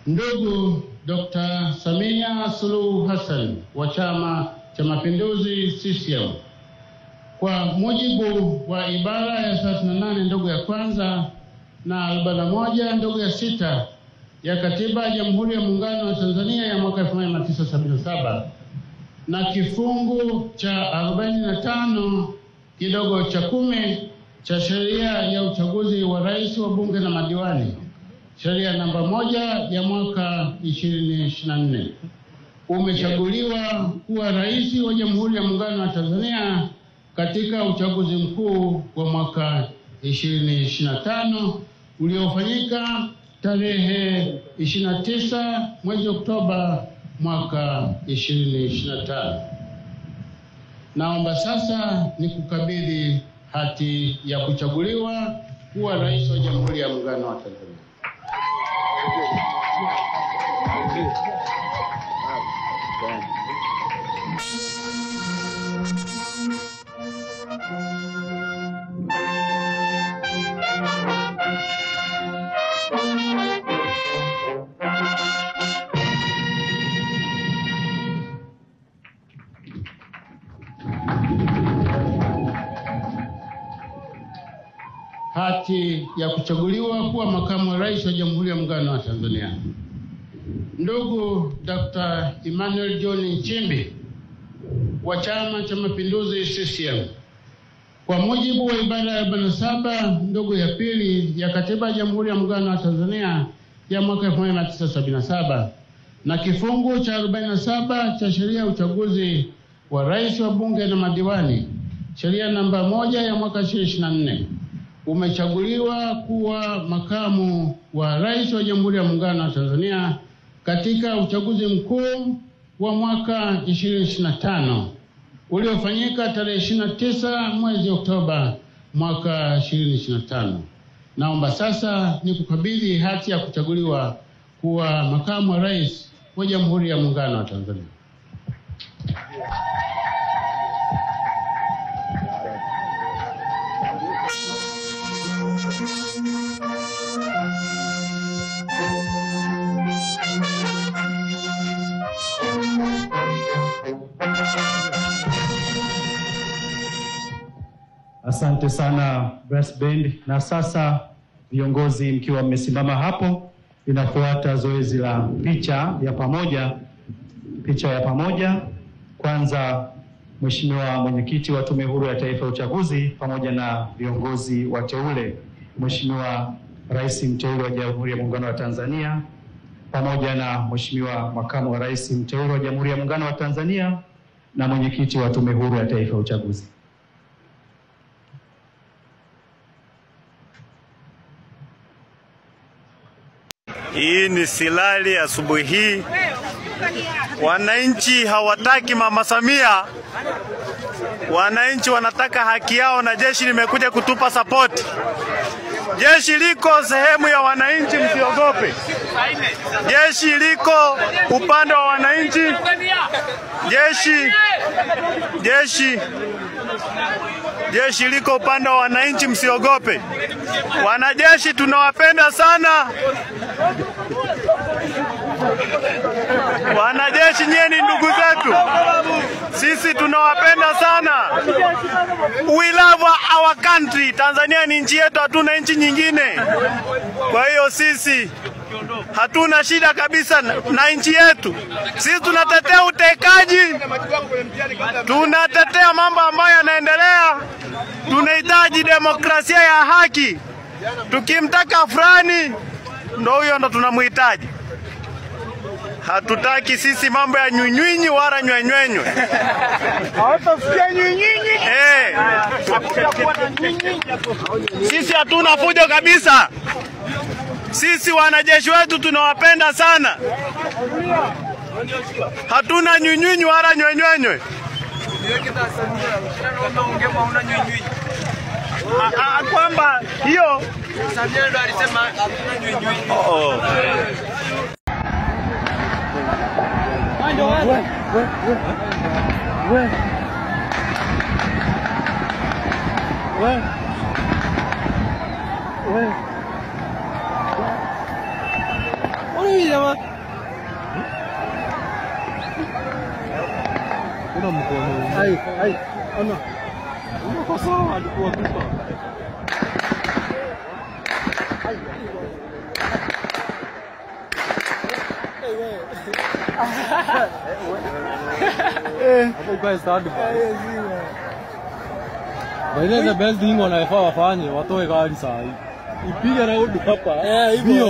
Ndugu Dr. Samia Suluhu Hassan wa Chama cha Mapinduzi CCM, kwa mujibu wa ibara ya 38 ndogo ya kwanza na 41 ndogo ya 6 ya Katiba ya Jamhuri ya Muungano wa Tanzania ya mwaka 1977 na kifungu cha 45 kidogo cha 10 cha sheria ya uchaguzi wa rais, wa bunge na madiwani, sheria namba 1 ya mwaka 2024, umechaguliwa kuwa rais wa Jamhuri ya Muungano wa Tanzania katika uchaguzi mkuu wa mwaka 2025 uliofanyika tarehe 29 mwezi Oktoba mwaka 2025. Naomba sasa nikukabidhi hati ya kuchaguliwa kuwa rais wa Jamhuri ya Muungano wa Tanzania. Hati ya kuchaguliwa kuwa makamu wa rais wa Jamhuri ya Muungano wa Tanzania. Ndugu Dr. Emmanuel John Nchimbi wa Chama cha Mapinduzi CCM, kwa mujibu wa ibara ya 47 ndogo ya 2 ya Katiba ya Jamhuri ya Muungano wa Tanzania ya mwaka 1977 na kifungu cha 47 cha sheria ya uchaguzi wa rais, wa bunge na madiwani, sheria namba 1 ya mwaka 2024, umechaguliwa kuwa makamu wa rais wa Jamhuri ya Muungano wa Tanzania katika uchaguzi mkuu wa mwaka 2025 uliofanyika tarehe 29 mwezi Oktoba mwaka 2025. Naomba sasa nikukabidhi hati ya kuchaguliwa kuwa makamu wa rais wa Jamhuri ya Muungano wa Tanzania. Asante sana Brass Band. Na sasa viongozi mkiwa mmesimama hapo, inafuata zoezi la picha ya pamoja. Kwanza Mheshimiwa Mwenyekiti wa Tume Huru ya Taifa ya Uchaguzi pamoja na viongozi wateule, Mheshimiwa Rais mteule wa Jamhuri ya Muungano wa Tanzania pamoja na Mheshimiwa Makamu wa Rais mteule wa Jamhuri ya Muungano wa Tanzania na Mwenyekiti wa Tume Huru ya Taifa ya Uchaguzi. Hii ni silali asubuhi hii. Wananchi hawataki Mama Samia. Wananchi wanataka haki yao na jeshi limekuja kutupa support. Jeshi liko sehemu ya wananchi, msiogope. Jeshi liko upande wa wananchi. Jeshi liko upande wa wananchi, msiogope. Wanajeshi tunawapenda sana. Wanajeshi nyie ni ndugu zetu. Sisi tunawapenda sana. We love our country. Tanzania ni nchi yetu, hatuna nchi nyingine. Kwa hiyo sisi hatuna shida kabisa na nchi yetu. Sisi tunatetea utekaji. Tunatetea mambo ambayo yanaendelea. Tunahitaji demokrasia ya haki. Tukimtaka fulani ndo huyo ndo tunamhitaji. Hatutaki sisi mambo ya nyunyinyi wala nywenywenywe. Hawatasikia nyunyinyi. Sisi hatuna fujo kabisa. Sisi wanajeshi wetu tunawapenda sana. Hatuna nyunyinyi wala nywenywenywe. Kwamba hiyo Samia ndo alisema hatuna nyunyinyi. Hivi jamaa. Kuna mkono. Hai. Ana. Uko sawa alikuwa kipa. Hapo guys start. Baada ya best thing wanafaa wafanye watoe gari saa hii. Ipige round hapa. Hivyo.